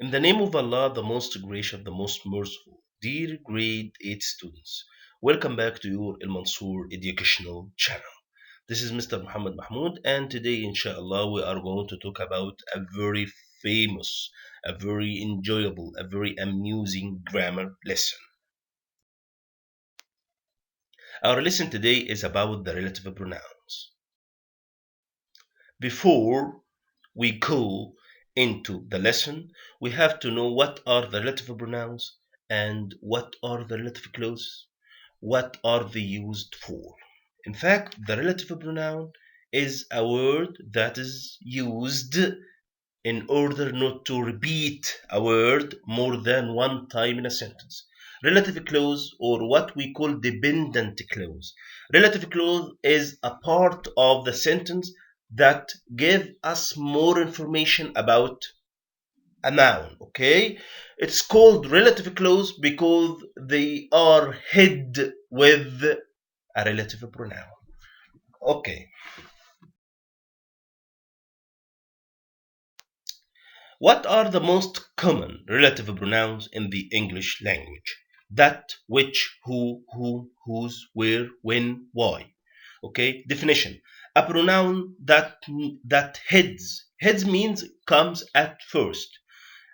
In the name of Allah, the most gracious, the most merciful, dear grade 8 students, welcome back to your Al Mansour educational channel. This is Mr. Muhammad Mahmoud, and today, inshallah, we are going to talk about a very famous, a very enjoyable, a very amusing grammar lesson. Our lesson today is about the relative pronouns. Before we go into the lesson, we have to know what are the relative pronouns and what are the relative clauses. What are they used for? In fact, the relative pronoun is a word that is used in order not to repeat a word more than one time in a sentence. Relative clause, or what we call dependent clause. Relative clause is a part of the sentence that give us more information about a noun. Okay, it's called relative clause because they are hid with a relative pronoun. Okay, what are the most common relative pronouns in the English language? That, which, who, whose, where, when, why. Okay, definition. A pronoun that heads means comes at first.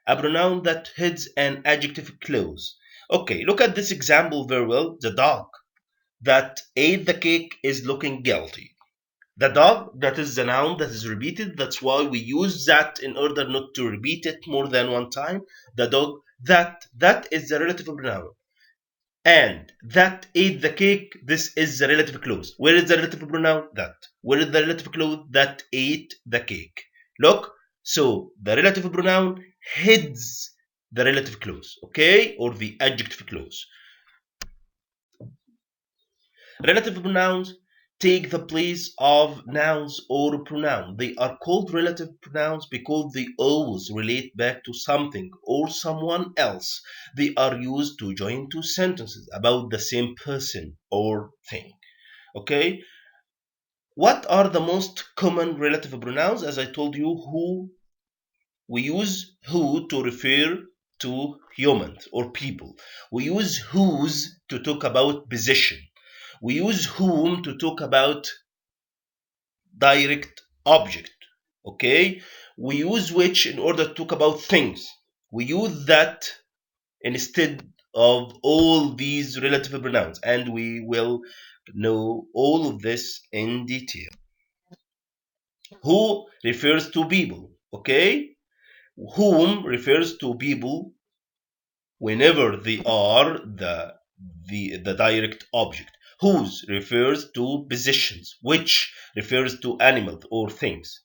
A pronoun that heads an adjective clause. Okay, look at this example very well. The dog that ate the cake is looking guilty. The dog, that is the noun that is repeated. That's why we use that in order not to repeat it more than one time. The dog, that is the relative pronoun. And that ate the cake, this is the relative clause. Where is the relative pronoun? That. Where is the relative clause? That ate the cake. Look, so the relative pronoun heads the relative clause, okay? Or the adjective clause. Relative pronouns take the place of nouns or pronoun. They are called relative pronouns because they always relate back to something or someone else. They are used to join two sentences about the same person or thing. Okay? What are the most common relative pronouns? As I told you, who. We use who to refer to humans or people. We use whose to talk about position. We use whom to talk about direct object. Okay? We use which in order to talk about things. We use that instead of all these relative pronouns, and we will know all of this in detail. Who refers to people, okay? Whom refers to people whenever they are the direct object. Whose refers to positions. Which refers to animals or things.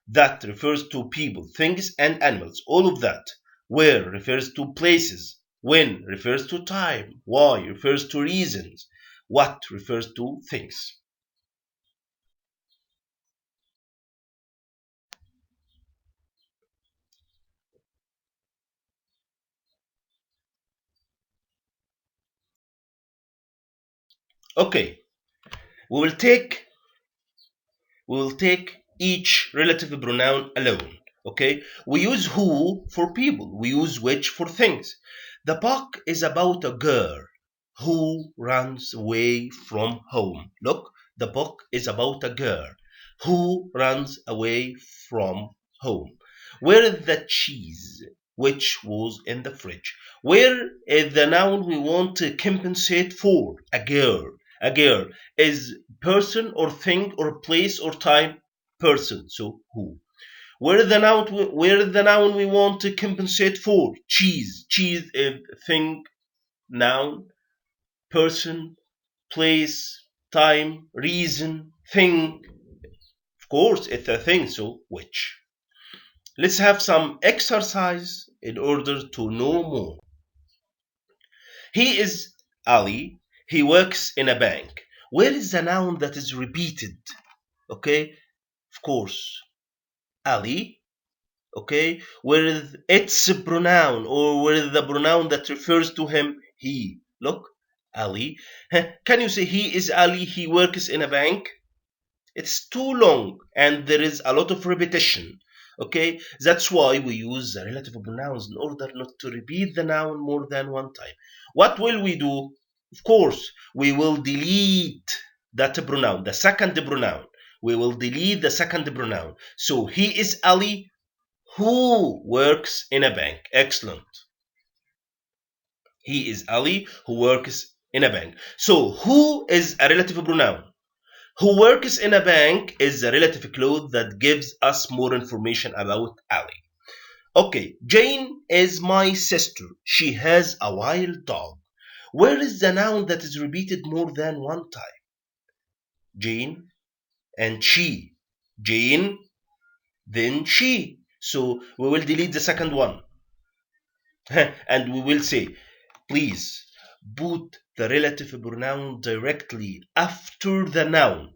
That refers to people, things, and animals. All of that. Where refers to places. When refers to time. Why refers to reasons. What refers to things. Okay, we will take each relative pronoun alone. Okay, we use who for people, we use which for things. The book is about a girl who runs away from home. Look, the book is about a girl who runs away from home. Where is the cheese which was in the fridge? Where is the noun we want to compensate for? A girl. A girl is person or thing or place or time. Person. So who? Where the noun we want to compensate for? Cheese. Cheese is thing, noun, person, place, time, reason, thing. Of course, it's a thing, so which? Let's have some exercise in order to know more. He is Ali. He works in a bank. Where is the noun that is repeated? Okay, of course, Ali. Okay, where is its pronoun, or where is the pronoun that refers to him? He. Look, Ali. Can you say he is Ali? He works in a bank. It's too long and there is a lot of repetition. Okay, that's why we use the relative pronouns in order not to repeat the noun more than one time. What will we do? Of course, we will delete that pronoun, the second pronoun. We will delete the second pronoun. So he is Ali who works in a bank. Excellent. He is Ali who works in a bank. So who is a relative pronoun? Who works in a bank is a relative clause that gives us more information about Ali. Okay, Jane is my sister. She has a wild dog. Where is the noun that is repeated more than one time? Jane and she. Jane, then she. So we will delete the second one. And we will say, please put the relative pronoun directly after the noun.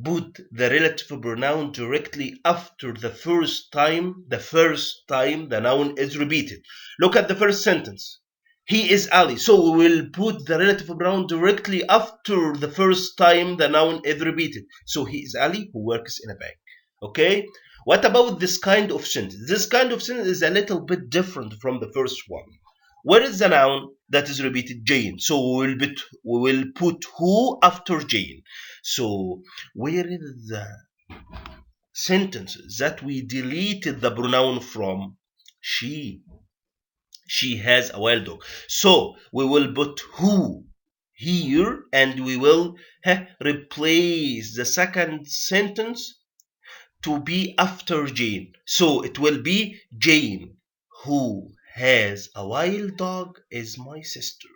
Put the relative pronoun directly after the first time the noun is repeated. Look at the first sentence. He is Ali. So we will put the relative pronoun directly after the first time the noun is repeated. So he is Ali who works in a bank. Okay? What about this kind of sentence? This kind of sentence is a little bit different from the first one. Where is the noun that is repeated? Jane. So we will put who after Jane. So where is the sentence that we deleted the pronoun from? She. She has a wild dog. So we will put who here and we will replace the second sentence to be after Jane. So it will be Jane who has a wild dog is my sister.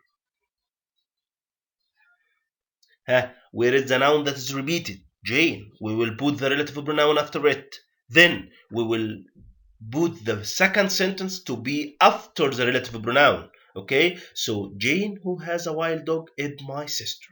Where is the noun that is repeated? Jane. We will put the relative pronoun after it. Then we will put the second sentence to be after the relative pronoun. Okay, so Jane who has a wild dog is my sister.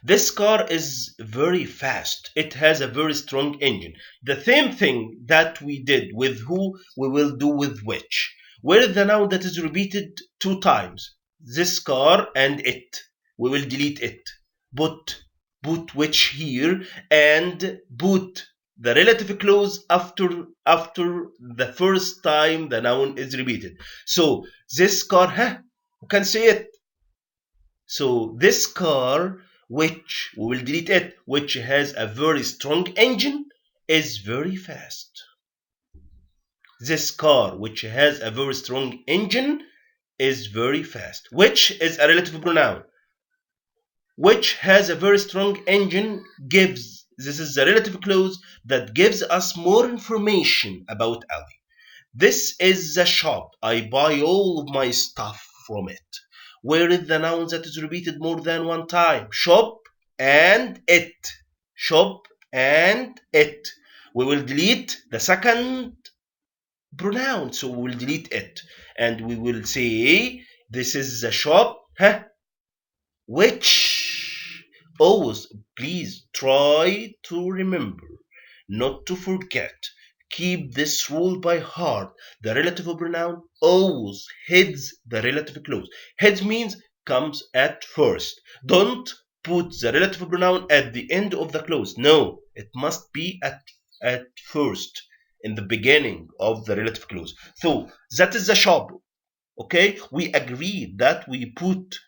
This car is very fast. It has a very strong engine. The same thing that we did with who, we will do with which. Where is the noun that is repeated two times? This car and it. We will delete it. Put which here and put the relative clause after the first time the noun is repeated. So this car, you can say it. So this car, which we will delete it, which has a very strong engine, is very fast. This car, which has a very strong engine, is very fast. Which is a relative pronoun. Which has a very strong engine gives, this is the relative clause that gives us more information about Ali. This is the shop. I buy all of my stuff from it. Where is the noun that is repeated more than one time? Shop and it. Shop and it. We will delete the second pronoun, so we will delete it. And we will say, this is the shop, which always, please try to remember, not to forget. Keep this rule by heart. The relative pronoun always heads the relative clause. Heads means comes at first. Don't put the relative pronoun at the end of the clause. No, it must be at first, in the beginning of the relative clause. So that is the shop. Okay, we agree that we put,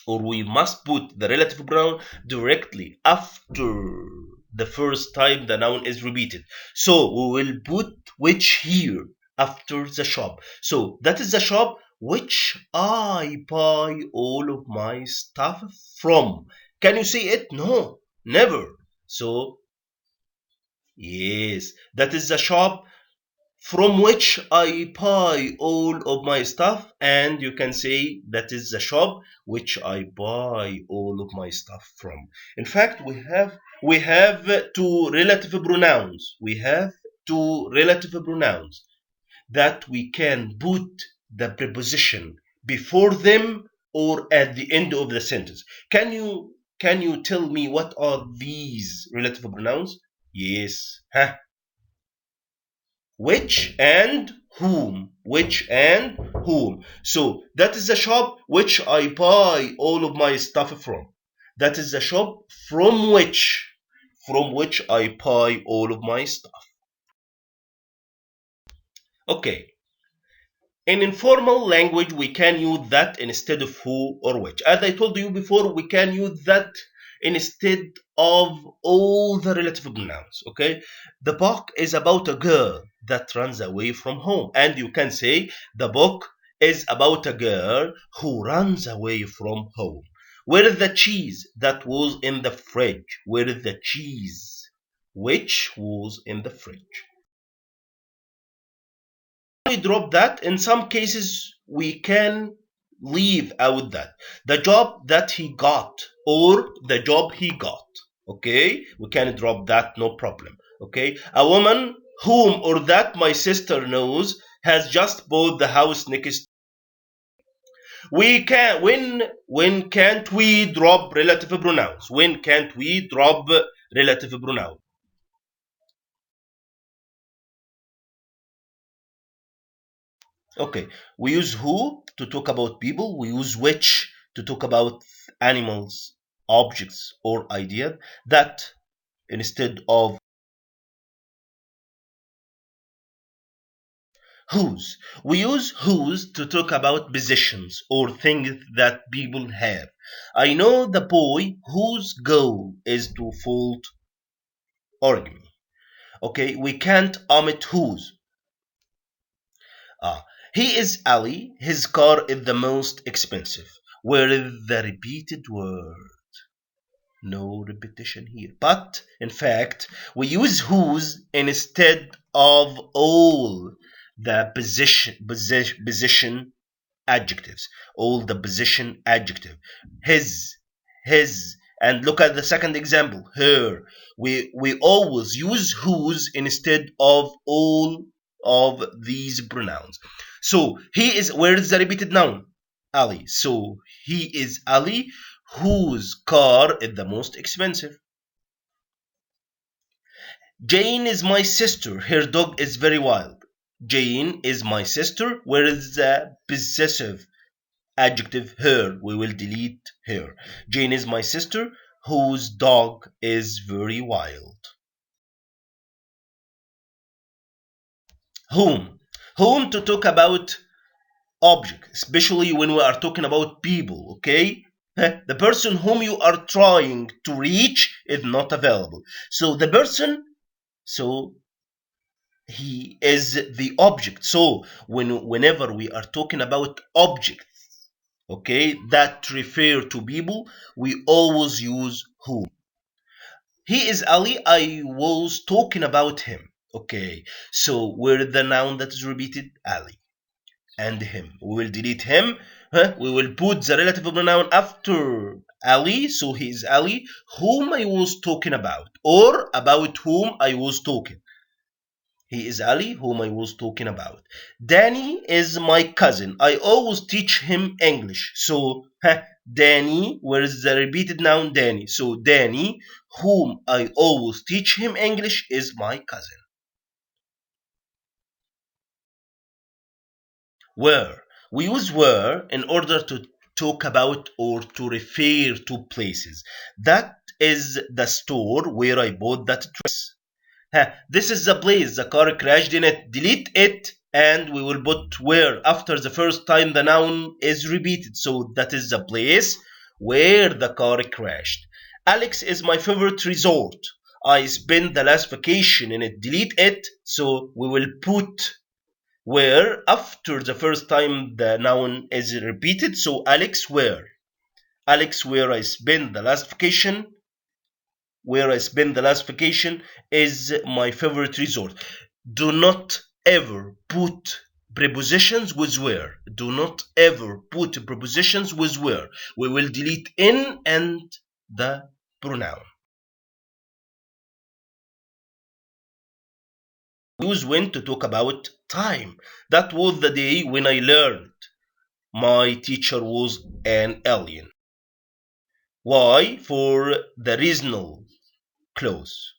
or we must put, the relative pronoun directly after the first time the noun is repeated. So we will put which here after the shop. So that is the shop which I buy all of my stuff from. Can you see it? No, never. So yes, that is the shop from which I buy all of my stuff, and you can say that is the shop which I buy all of my stuff from. In fact, we have two relative pronouns. We have two relative pronouns that we can put the preposition before them or at the end of the sentence. Can you tell me what are these relative pronouns? Yes. Which and whom. Which and whom. So that is the shop which I buy all of my stuff from. That is the shop from which from which I buy all of my stuff. Okay. In informal language, we can use that instead of who or which. As I told you before, we can use that instead of all the relative pronouns. Okay, the book is about a girl that runs away from home, and you can say the book is about a girl who runs away from home. Where is the cheese that was in the fridge? Where is the cheese which was in the fridge? We drop that. In some cases, we can leave out that. The job that he got or the job he got. Okay, we can drop that, no problem. Okay, a woman whom or that my sister knows has just bought the house next. We can when can't we drop relative pronouns? When can't we drop relative pronoun? Okay, we use who to talk about people, we use which to talk about animals, objects, or ideas. That instead of whose. We use whose to talk about positions or things that people have. I know the boy whose goal is to fold origami. Okay, we can't omit whose. Ah, he is Ali. His car is the most expensive. Where is the repeated word? No repetition here. But in fact, we use whose instead of all the position adjectives. All the position adjective. His, and look at the second example, her. We always use whose instead of all of these pronouns. So he is, where is the repeated noun? Ali. So he is Ali whose car is the most expensive. Jane is my sister. Her dog is very wild. Jane is my sister. Where is the possessive adjective her? We will delete her. Jane is my sister whose dog is very wild. Whom? Whom to talk about object, especially when we are talking about people, okay? The person whom you are trying to reach is not available. So the person, so he is the object. So whenever we are talking about objects, okay, that refer to people, we always use whom. He is Ali. I was talking about him. Okay, so where the noun that is repeated? Ali. And him. We will delete him. We will put the relative pronoun after Ali. So he is Ali, whom I was talking about, or about whom I was talking. He is Ali, whom I was talking about. Danny is my cousin. I always teach him English. So, Danny, where is the repeated noun Danny? So, Danny, whom I always teach him English, is my cousin. Where? We use where in order to talk about or to refer to places. That is the store where I bought that dress. This is the place the car crashed in it. Delete it and we will put where after the first time the noun is repeated. So that is the place where the car crashed. Alex is my favorite resort. I spent the last vacation in it. Delete it. So we will put where after the first time the noun is repeated. So Alex where? Alex where I spent the last vacation. Where I spent the last vacation is my favorite resort. Do not ever put prepositions with where. Do not ever put prepositions with where. We will delete in and the pronoun. Use when to talk about time. That was the day when I learned my teacher was an alien. Why? For the reasonable clause.